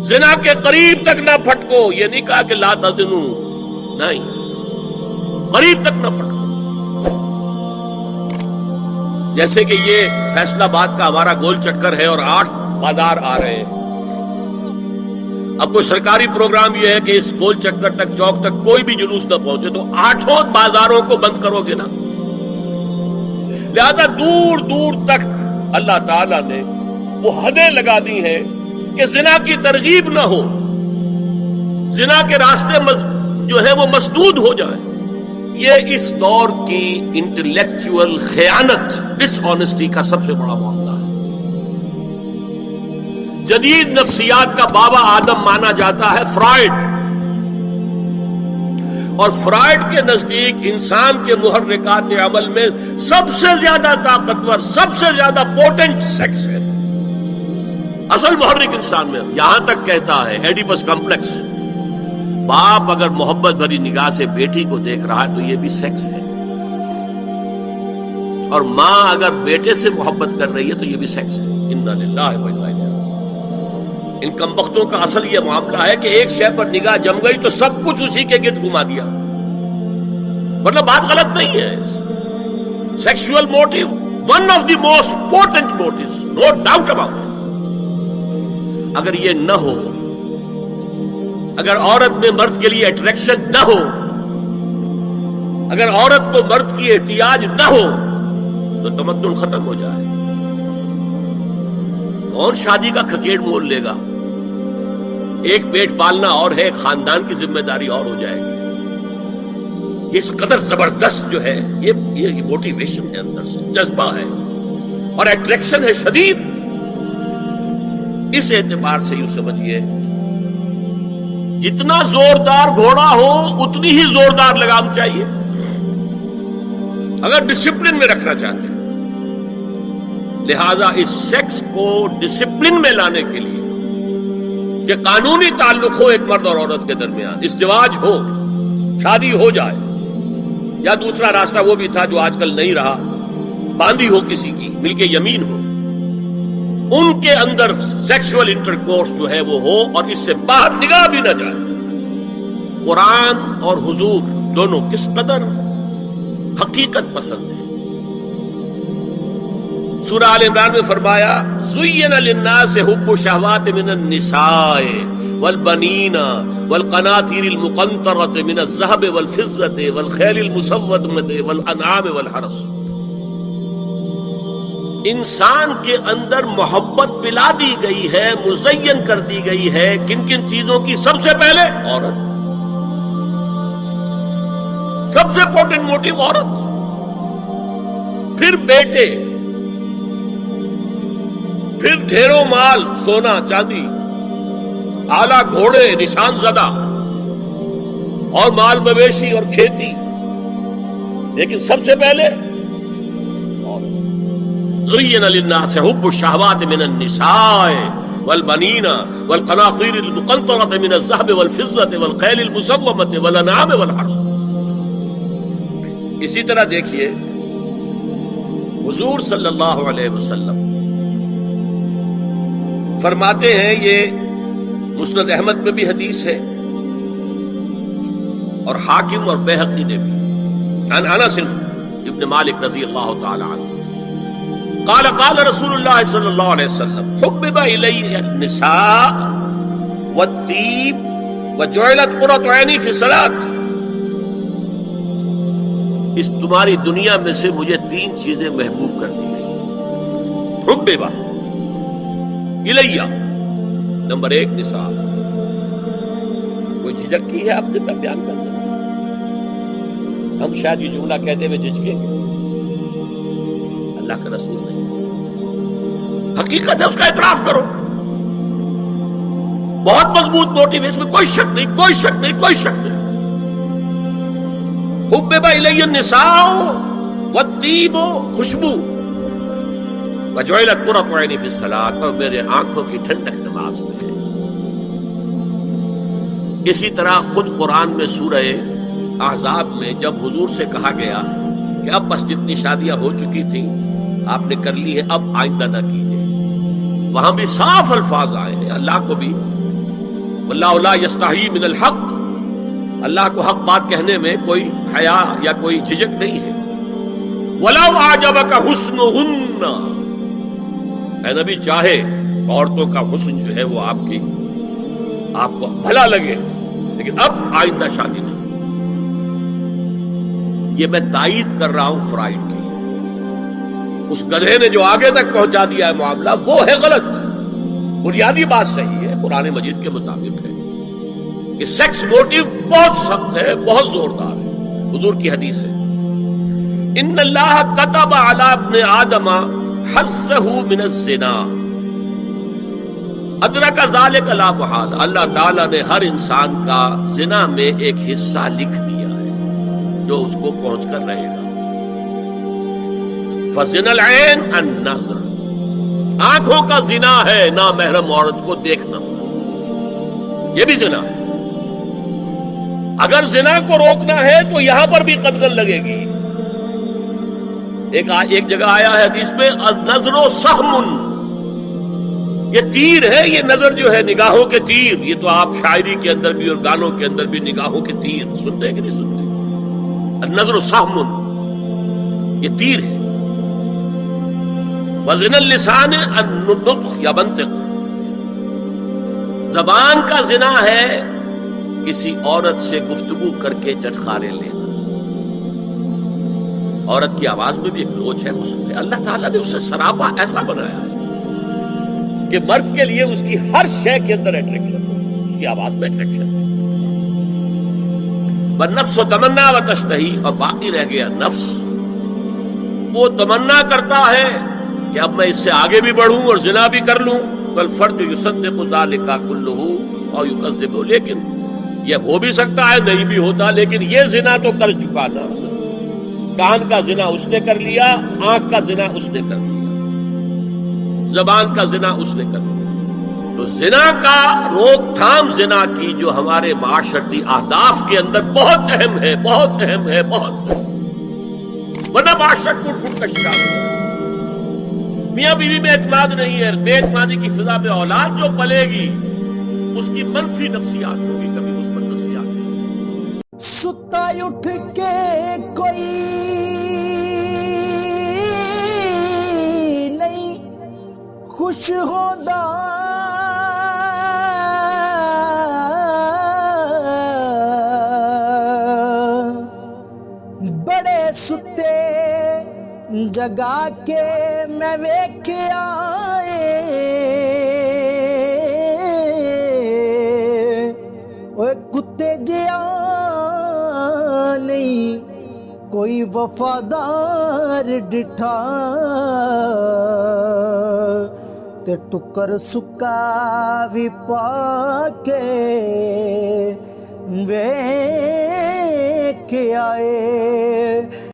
زنا کے قریب تک نہ پھٹکو، یہ نہیں کہا کہ لا تزنو، نہیں، قریب تک نہ پھٹکو۔ جیسے کہ یہ فیصلہ آباد کا ہمارا گول چکر ہے اور 8 بازار آ رہے ہیں، اب کوئی سرکاری پروگرام یہ ہے کہ اس گول چکر تک، چوک تک کوئی بھی جلوس نہ پہنچے، تو 8 بازاروں کو بند کرو گے نا۔ لہذا دور دور تک اللہ تعالیٰ نے وہ حدیں لگا دی ہیں کہ زنا کی ترغیب نہ ہو، زنا کے راستے جو ہے وہ مسدود ہو جائے۔ یہ اس دور کی انٹلیکچوئل خیانت، ڈس آنیسٹی کا سب سے بڑا معاملہ ہے۔ جدید نفسیات کا بابا آدم مانا جاتا ہے فرائڈ، اور فرائڈ کے نزدیک انسان کے محرکات عمل میں سب سے زیادہ طاقتور، سب سے زیادہ پوٹنٹ سیکس ہے، اصل محرک انسان میں۔ یہاں تک کہتا ہے ایڈیپس کمپلیکس، باپ اگر محبت بھری نگاہ سے بیٹی کو دیکھ رہا ہے تو یہ بھی سیکس ہے، اور ماں اگر بیٹے سے محبت کر رہی ہے تو یہ بھی سیکس ہے۔ انا للہ و انا الیہ راجعون۔ ان کمبختوں کا اصل یہ معاملہ ہے کہ ایک شے پر نگاہ جم گئی تو سب کچھ اسی کے گرد گھما دیا، مطلب بات غلط نہیں ہے۔ Sexual motive one of the most important motives, no doubt about it. اگر یہ نہ ہو، اگر عورت میں مرد کے لیے اٹریکشن نہ ہو، اگر عورت کو مرد کی احتیاج نہ ہو تو تمدن ختم ہو جائے۔ کون شادی کا کھکیڑ مول لے گا؟ ایک پیٹ پالنا اور ہے، خاندان کی ذمہ داری اور ہو جائے گی۔ یہ اس قدر زبردست جو ہے، یہ موٹیویشن ہے، اندر سے جذبہ ہے اور اٹریکشن ہے شدید۔ اس اعتبار سے یوں سمجھیے، جتنا زوردار گھوڑا ہو اتنی ہی زوردار لگام چاہیے اگر ڈسپلن میں رکھنا چاہتے ہیں۔ لہذا اس سیکس کو ڈسپلن میں لانے کے لیے کہ قانونی تعلق ہو ایک مرد اور عورت کے درمیان، ازدواج ہو، شادی ہو جائے، یا دوسرا راستہ وہ بھی تھا جو آج کل نہیں رہا، باندھی ہو کسی کی، مل کے یمین ہو، ان کے اندر سیکشول انٹرکورس جو ہے وہ ہو اور اس سے باہر نگاہ بھی نہ جائے۔ قرآن اور حضور دونوں کس قدر حقیقت پسند ہے۔ سورہ آل عمران میں فرمایا زُيِّنَ لِلنَّاسِ حُبُّ الشَّهَوَاتِ مِنَ النِّسَاءِ وَالْبَنِينَ وَالْقَنَاطِيرِ الْمُقَنطَرَةِ مِنَ الذَّهَبِ وَالْفِضَّةِ وَالْخَيْلِ الْمُسَوَّمَةِ وَالْأَنْعَامِ وَالْحَرْثِ۔ انسان کے اندر محبت پلا دی گئی ہے، مزین کر دی گئی ہے، کن کن چیزوں کی؟ سب سے پہلے عورت، سب سے امپورٹنٹ موٹیو عورت، پھر بیٹے، پھر ڈھیروں مال، سونا چاندی، اعلی گھوڑے، نشان زدہ، اور مال مویشی اور کھیتی، لیکن سب سے پہلے زُيِّنَ لِلنَّاسِ حُبُّ الشَّهَوَاتِ مِنَ النِّسَاءِ وَالْبَنِينَ وَالْقَنَاطِيرِ الْمُقَنطَرَةِ مِنَ الذَّهَبِ وَالْفِضَّةِ وَالْخَيْلِ الْمُسَوَّمَةِ وَالْأَنْعَامِ وَالْحَرْثِ۔ اسی طرح دیکھیے حضور صلی اللہ علیہ وسلم فرماتے ہیں، یہ مسند احمد میں بھی حدیث ہے اور حاکم اور بیہقی نے بھی، عن انس ابن مالک رضی اللہ تعالی عنہ قال قال رسول اللہ صلی اللہ علیہ وسلم حبب الی النساء والطیب وجعلت قرۃ عینی فی الصلاۃ۔ اس تمہاری دنیا میں سے مجھے 3 چیزیں محبوب کر دی گئی۔ حبب الیہ، نمبر 1 نساء۔ کوئی جھجک کی ہے آپ نے بیان کرنے؟ ہم شاید یہ جملہ کہتے ہوئے جھجکیں گے، اللہ کا رسول نہیں، حقیقت ہے، اس کا اعتراف کرو۔ بہت مضبوط موٹیو ہے، اس میں کوئی شک نہیں، کوئی شک نہیں، کوئی شک نہیں۔ حبب الی النساء والطیب، خوشبو، وجعلت قرۃ عینی فی الصلاۃ، اور میرے آنکھوں کی ٹھنڈک نماز میں ہے۔ اسی طرح خود قرآن میں سورہ احزاب میں جب حضور سے کہا گیا کہ اب بس جتنی شادیاں ہو چکی تھیں آپ نے کر لی ہے، اب آئندہ نہ کیجیے، وہاں بھی صاف الفاظ آئے ہیں، اللہ کو بھی واللہ لا یستحی من الحق، اللہ کو حق بات کہنے میں کوئی حیا یا کوئی جھجک نہیں ہے. وَلَوْ أَعْجَبَكَ حُسْنُهُنَّ، اے نبی چاہے عورتوں کا حسن جو ہے وہ آپ کو بھلا لگے، لیکن اب آئندہ شادی نہیں. یہ میں تائید کر رہا ہوں فرائڈ کی. اس گدھے نے جو آگے تک پہنچا دیا ہے معاملہ وہ ہے غلط. بنیادی بات صحیح ہے، قرآن مجید کے مطابق ہے کہ سیکس موٹیو بہت سخت ہے، بہت زوردار ہے. حضور کی حدیث ہے ان اللہ کتب علی ابن آدم حظہ من الزنا ادرک ذلک لا محالہ. اللہ تعالیٰ نے ہر انسان کا زنا میں ایک حصہ لکھ دیا ہے جو اس کو پہنچ کر رہے گا. فزنا العین النظر، آنکھوں کا زنا ہے نامحرم عورت کو دیکھنا، یہ بھی زنا ہے. اگر زنا کو روکنا ہے تو یہاں پر بھی قدغن لگے گی. ایک جگہ آیا ہے حدیث میں النظر سہم، یہ تیر ہے. یہ نظر جو ہے نگاہوں کے تیر، یہ تو آپ شاعری کے اندر بھی اور گانوں کے اندر بھی نگاہوں کے تیر سنتے ہیں کہ نہیں سنتے؟ النظر سہم، یہ تیر ہے. وزن اللسان النطق یا منطق، زبان کا زنا ہے کسی عورت سے گفتگو کر کے چٹخارے لینا. عورت کی آواز میں بھی ایک لوچ ہے، حسن ہے. اللہ تعالیٰ نے اسے سراپا ایسا بنایا ہے کہ مرد کے لیے اس کی ہر شے کے اندر اٹریکشن ہو، اس کی آواز میں اٹریکشن ہے. والنفس تمنا و تشتہی، اور باقی رہ گیا نفس، وہ تمنا کرتا ہے کہ اب میں اس سے آگے بھی بڑھوں اور زنا بھی کر لوں. والفرد یصدق ذلک کلہ اور یکذب، لیکن یہ ہو بھی سکتا ہے نہیں بھی ہوتا، لیکن یہ زنا تو کر چکا نا. کان کا زنا اس نے کر لیا، آنکھ کا زنا اس نے کر لیا، زبان کا زنا اس نے کر لیا. تو زنا کا روک تھام زنا کی جو ہمارے معاشرتی اہداف کے اندر بہت اہم ہے، بہت اہم ہے، بہت اہم. ورنہ معاشرہ ٹوٹ پھوٹ کا شکار ہے. میاں بیوی میں اعتماد نہیں ہے، بے اعتمادی کی فضا میں اولاد جو پلے گی اس کی منفی نفسیات ہوگی، کبھی مثبت نفسیات نہیں. ستا اٹھ کے کوئی نہیں خوش ہوندا، بڑے ستے جگا کے میں ویکھیا اوے کتے جیا نہیں کوئی وفادار ڈٹھا، تے ٹکر سکا بھی پا کے